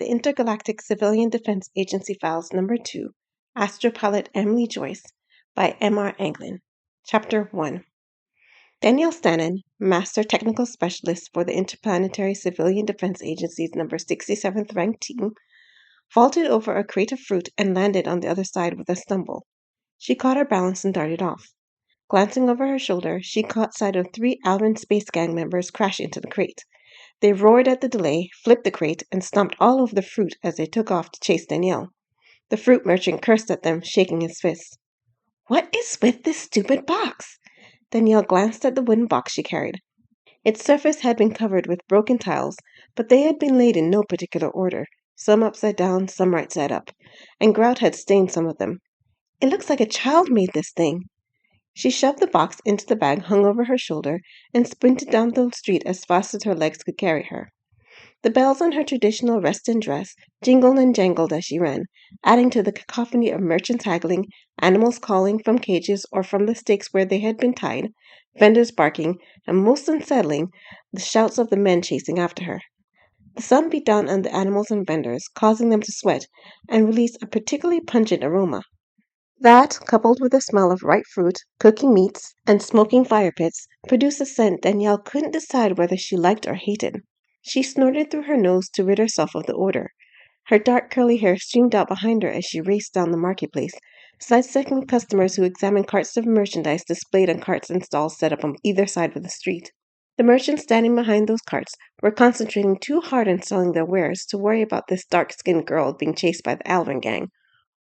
the Intergalactic Civilian Defense Agency Files Number 2, Astro Pilot Emily Joyce, by M.R. Anglin. Chapter 1. Danielle Stannon, Master Technical Specialist for the Interplanetary Civilian Defense Agency's number 67th ranked team, vaulted over a crate of fruit and landed on the other side with a stumble. She caught her balance and darted off. Glancing over her shoulder, she caught sight of 3 Alvin Space Gang members crash into the crate. They roared at the delay, flipped the crate, and stomped all over the fruit as they took off to chase Danielle. The fruit merchant cursed at them, shaking his fists. "What is with this stupid box?" Danielle glanced at the wooden box she carried. Its surface had been covered with broken tiles, but they had been laid in no particular order, some upside down, some right side up, and grout had stained some of them. "It looks like a child made this thing." She shoved the box into the bag hung over her shoulder and sprinted down the street as fast as her legs could carry her. The bells on her traditional rest-in dress jingled and jangled as she ran, adding to the cacophony of merchants haggling, animals calling from cages or from the stakes where they had been tied, vendors barking, and most unsettling, the shouts of the men chasing after her. The sun beat down on the animals and vendors, causing them to sweat and release a particularly pungent aroma. That, coupled with the smell of ripe fruit, cooking meats, and smoking fire pits, produced a scent Danielle couldn't decide whether she liked or hated. She snorted through her nose to rid herself of the odor. Her dark curly hair streamed out behind her as she raced down the marketplace, sidestepping customers who examined carts of merchandise displayed on carts and stalls set up on either side of the street. The merchants standing behind those carts were concentrating too hard on selling their wares to worry about this dark-skinned girl being chased by the Alvin gang.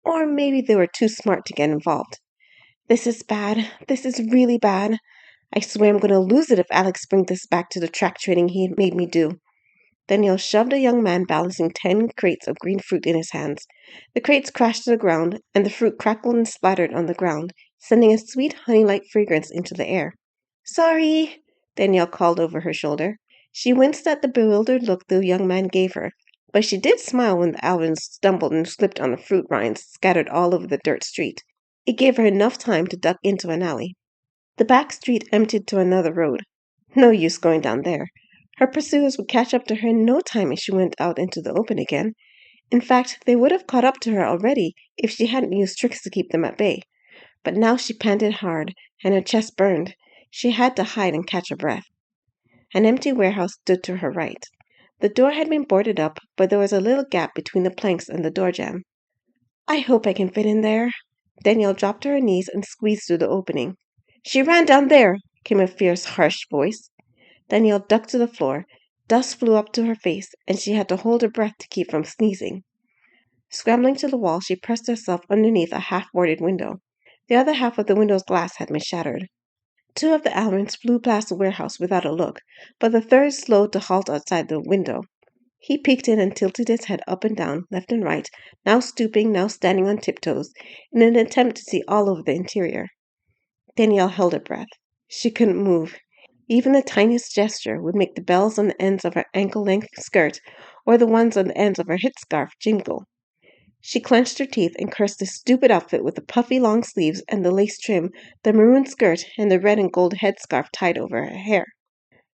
Or maybe they were too smart to get involved. "This is bad. This is really bad. I swear I'm going to lose it if Alex brings this back to the track training he made me do." Danielle shoved a young man balancing 10 crates of green fruit in his hands. The crates crashed to the ground, and the fruit crackled and splattered on the ground, sending a sweet honey-like fragrance into the air. "Sorry," Danielle called over her shoulder. She winced at the bewildered look the young man gave her, but she did smile when the Alvins stumbled and slipped on the fruit rinds scattered all over the dirt street. It gave her enough time to duck into an alley. The back street emptied to another road. No use going down there. Her pursuers would catch up to her in no time if she went out into the open again. In fact, they would have caught up to her already if she hadn't used tricks to keep them at bay. But now she panted hard, and her chest burned. She had to hide and catch her breath. An empty warehouse stood to her right. The door had been boarded up, but there was a little gap between the planks and the door jamb. "I hope I can fit in there." Danielle dropped to her knees and squeezed through the opening. "She ran down there," came a fierce, harsh voice. Danielle ducked to the floor. Dust flew up to her face, and she had to hold her breath to keep from sneezing. Scrambling to the wall, she pressed herself underneath a half-boarded window. The other half of the window's glass had been shattered. 2 of the Alvins flew past the warehouse without a look, but the third slowed to halt outside the window. He peeked in and tilted his head up and down, left and right, now stooping, now standing on tiptoes, in an attempt to see all over the interior. Danielle held her breath. She couldn't move. Even the tiniest gesture would make the bells on the ends of her ankle-length skirt or the ones on the ends of her headscarf jingle. She clenched her teeth and cursed the stupid outfit with the puffy long sleeves and the lace trim, the maroon skirt, and the red and gold headscarf tied over her hair.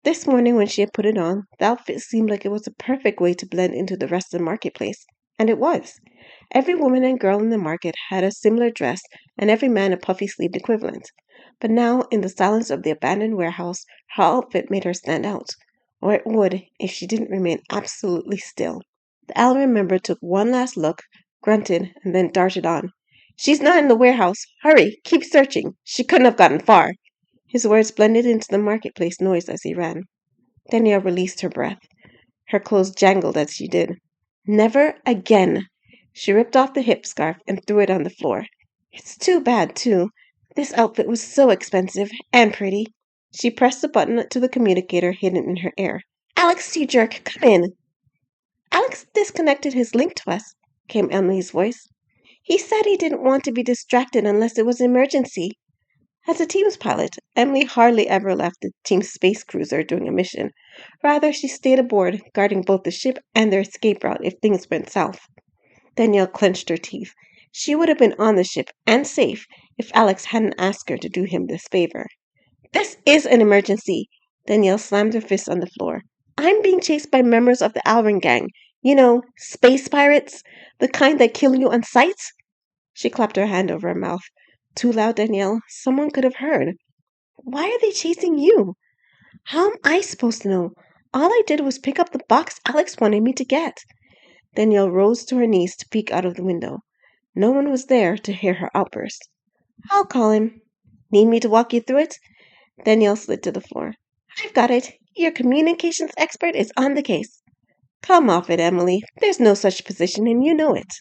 This morning when she had put it on, the outfit seemed like it was a perfect way to blend into the rest of the marketplace. And it was. Every woman and girl in the market had a similar dress, and every man a puffy-sleeved equivalent. But now, in the silence of the abandoned warehouse, her outfit made her stand out. Or it would, if she didn't remain absolutely still. The Alvin member took one last look, grunted, and then darted on. "She's not in the warehouse. Hurry, keep searching. She couldn't have gotten far." His words blended into the marketplace noise as he ran. Danielle released her breath. Her clothes jangled as she did. Never again. She ripped off the hip scarf and threw it on the floor. It's too bad, too. This outfit was so expensive and pretty. She pressed the button to the communicator hidden in her ear. "Alex, you jerk, come in." "Alex disconnected his link to us," came Emily's voice. "He said he didn't want to be distracted unless it was an emergency." As a team's pilot, Emily hardly ever left the team's space cruiser during a mission. Rather, she stayed aboard, guarding both the ship and their escape route if things went south. Danielle clenched her teeth. She would have been on the ship and safe if Alex hadn't asked her to do him this favor. "This is an emergency!" Danielle slammed her fist on the floor. "I'm being chased by members of the Alvin gang. Space pirates, the kind that kill you on sight. She clapped her hand over her mouth. Too loud, Danielle. Someone could have heard. Why are they chasing you? How am I supposed to know? All I did was pick up the box Alex wanted me to get. Danielle rose to her knees to peek out of the window. No one was there to hear her outburst. I'll call him. Need me to walk you through it? Danielle slid to the floor. I've got it. Your communications expert is on the case. Come off it, Emily. There's no such position, and you know it.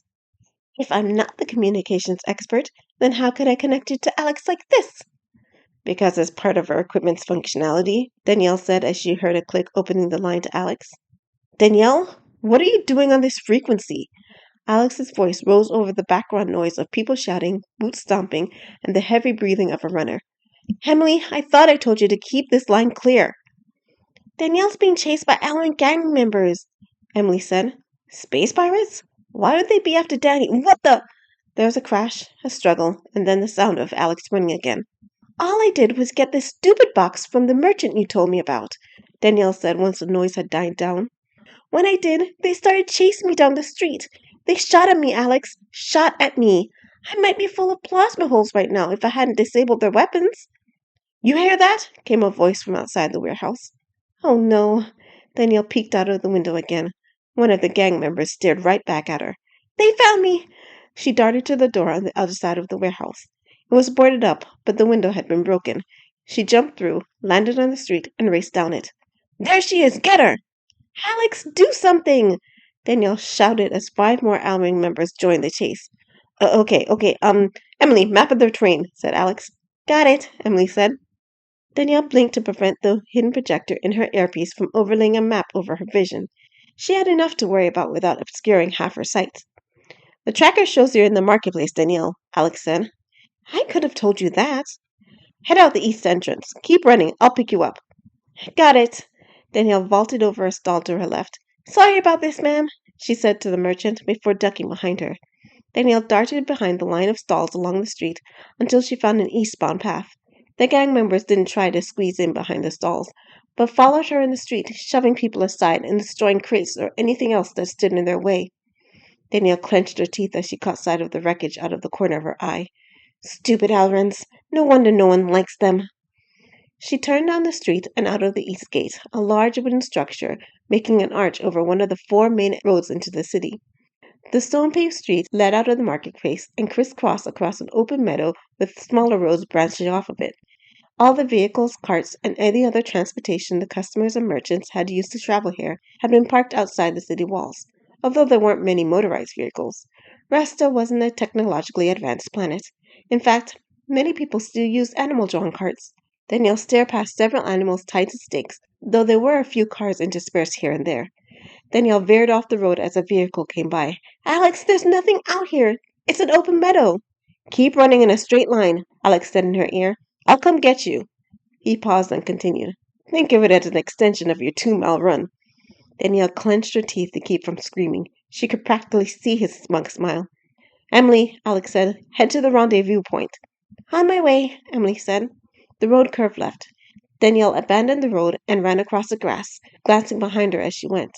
If I'm not the communications expert, then how could I connect you to Alex like this? Because it's part of our equipment's functionality, Danielle said as she heard a click opening the line to Alex. Danielle, what are you doing on this frequency? Alex's voice rose over the background noise of people shouting, boots stomping, and the heavy breathing of a runner. Emily, I thought I told you to keep this line clear. Danielle's being chased by Allen gang members, Emily said. Space pirates? Why would they be after Danny? What the? There was a crash, a struggle, and then the sound of Alex running again. All I did was get this stupid box from the merchant you told me about, Danielle said once the noise had died down. When I did, they started chasing me down the street. They shot at me, Alex. Shot at me. I might be full of plasma holes right now if I hadn't disabled their weapons. You hear that? Came a voice from outside the warehouse. Oh, no. Danielle peeked out of the window again. One of the gang members stared right back at her. They found me! She darted to the door on the other side of the warehouse. It was boarded up, but the window had been broken. She jumped through, landed on the street, and raced down it. There she is! Get her! Alex, do something! Danielle shouted as 5 more Alring members joined the chase. Okay, Emily, map of the train, said Alex. Got it, Emily said. Danielle blinked to prevent the hidden projector in her earpiece from overlaying a map over her vision. She had enough to worry about without obscuring half her sight. The tracker shows you're in the marketplace, Danielle, Alex said. I could have told you that. Head out the east entrance. Keep running. I'll pick you up. Got it. Danielle vaulted over a stall to her left. Sorry about this, ma'am, she said to the merchant before ducking behind her. Danielle darted behind the line of stalls along the street until she found an eastbound path. The gang members didn't try to squeeze in behind the stalls, but followed her in the street, shoving people aside and destroying crates or anything else that stood in their way. Danielle clenched her teeth as she caught sight of the wreckage out of the corner of her eye. Stupid Alrans! No wonder no one likes them. She turned down the street and out of the east gate, a large wooden structure making an arch over one of the 4 main roads into the city. The stone-paved street led out of the marketplace and crisscrossed across an open meadow with smaller roads branching off of it. All the vehicles, carts, and any other transportation the customers and merchants had used to travel here had been parked outside the city walls, although there weren't many motorized vehicles. Rasta wasn't a technologically advanced planet. In fact, many people still used animal-drawn carts. Danielle stared past several animals tied to stakes, though there were a few cars interspersed here and there. Danielle veered off the road as a vehicle came by. Alex, there's nothing out here. It's an open meadow. Keep running in a straight line, Alex said in her ear. I'll come get you. He paused and continued. Think of it as an extension of your 2-mile run. Danielle clenched her teeth to keep from screaming. She could practically see his smug smile. Emily, Alex said, head to the rendezvous point. On my way, Emily said. The road curved left. Danielle abandoned the road and ran across the grass, glancing behind her as she went.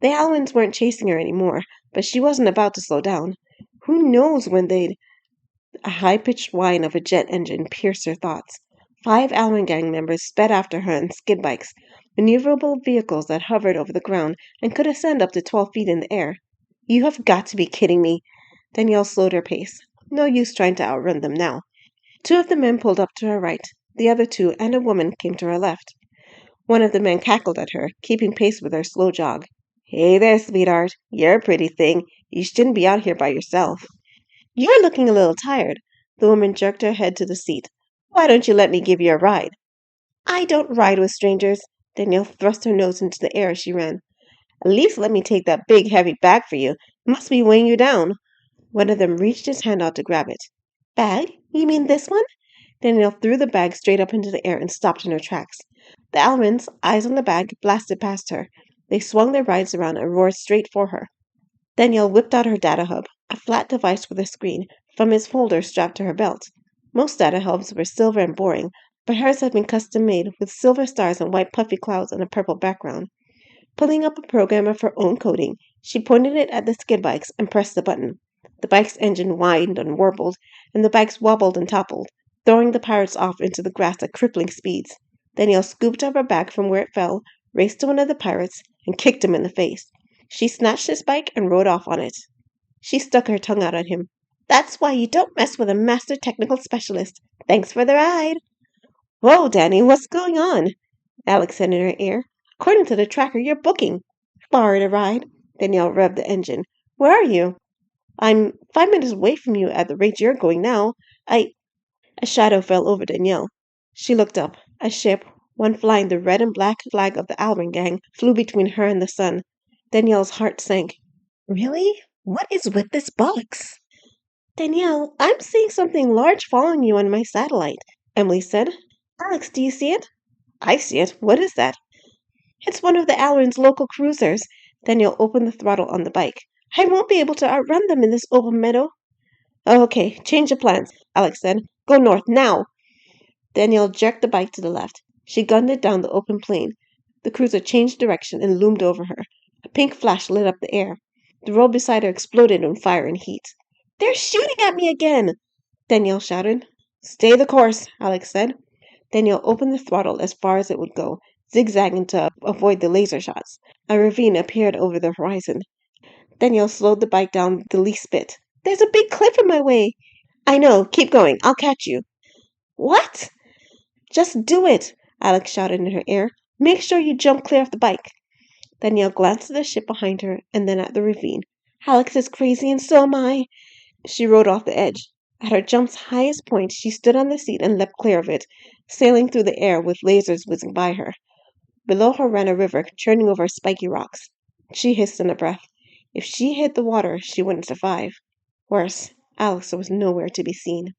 The Alwins weren't chasing her anymore, but she wasn't about to slow down. Who knows when they'd... A high-pitched whine of a jet engine pierced her thoughts. 5 Alwyn gang members sped after her on skid bikes, maneuverable vehicles that hovered over the ground and could ascend up to 12 feet in the air. You have got to be kidding me. Danielle slowed her pace. No use trying to outrun them now. 2 of the men pulled up to her right. The other 2 and a woman came to her left. One of the men cackled at her, keeping pace with her slow jog. Hey there, sweetheart. You're a pretty thing. You shouldn't be out here by yourself. You're looking a little tired. The woman jerked her head to the seat. Why don't you let me give you a ride? I don't ride with strangers. Danielle thrust her nose into the air as she ran. At least let me take that big, heavy bag for you. It must be weighing you down. One of them reached his hand out to grab it. Bag? You mean this one? Danielle threw the bag straight up into the air and stopped in her tracks. The Almans, eyes on the bag, blasted past her. They swung their rides around and roared straight for her. Danielle whipped out her data hub, a flat device with a screen, from his folder strapped to her belt. Most data hubs were silver and boring, but hers had been custom-made with silver stars and white puffy clouds on a purple background. Pulling up a program of her own coding, she pointed it at the skid bikes and pressed the button. The bike's engine whined and warbled, and the bikes wobbled and toppled, throwing the pirates off into the grass at crippling speeds. Danielle scooped up her bag from where it fell, raced to one of the pirates, and kicked him in the face. She snatched his bike and rode off on it. She stuck her tongue out at him. "That's why you don't mess with a master technical specialist. Thanks for the ride." "Whoa, Danny, what's going on?" Alex said in her ear. "According to the tracker, you're booking." "Borrowed a ride." Danielle revved the engine. "Where are you?" "I'm 5 minutes away from you at the rate you're going now. I—" A shadow fell over Danielle. She looked up. A ship, one flying the red and black flag of the Alvin gang, flew between her and the sun. Danielle's heart sank. "Really? What is with this box?" "Danielle, I'm seeing something large following you on my satellite," Emily said. "Alex, do you see it?" "I see it. What is that?" "It's one of the Alrins' local cruisers." Danielle opened the throttle on the bike. "I won't be able to outrun them in this open meadow." "Oh, okay. Change of plans," Alex said. "Go north, now!" Danielle jerked the bike to the left. She gunned it down the open plain. The cruiser changed direction and loomed over her. A pink flash lit up the air. The road beside her exploded in fire and heat. "They're shooting at me again!" Danielle shouted. "Stay the course," Alex said. Danielle opened the throttle as far as it would go, zigzagging to avoid the laser shots. A ravine appeared over the horizon. Danielle slowed the bike down the least bit. "There's a big cliff in my way." "I know. Keep going. I'll catch you." "What?" "Just do it," Alex shouted in her ear. "Make sure you jump clear of the bike." Danielle glanced at the ship behind her and then at the ravine. "Alex is crazy and so am I." She rode off the edge. At her jump's highest point, she stood on the seat and leapt clear of it, sailing through the air with lasers whizzing by her. Below her ran a river, churning over spiky rocks. She hissed in a breath. If she hit the water, she wouldn't survive. Worse, Alex was nowhere to be seen.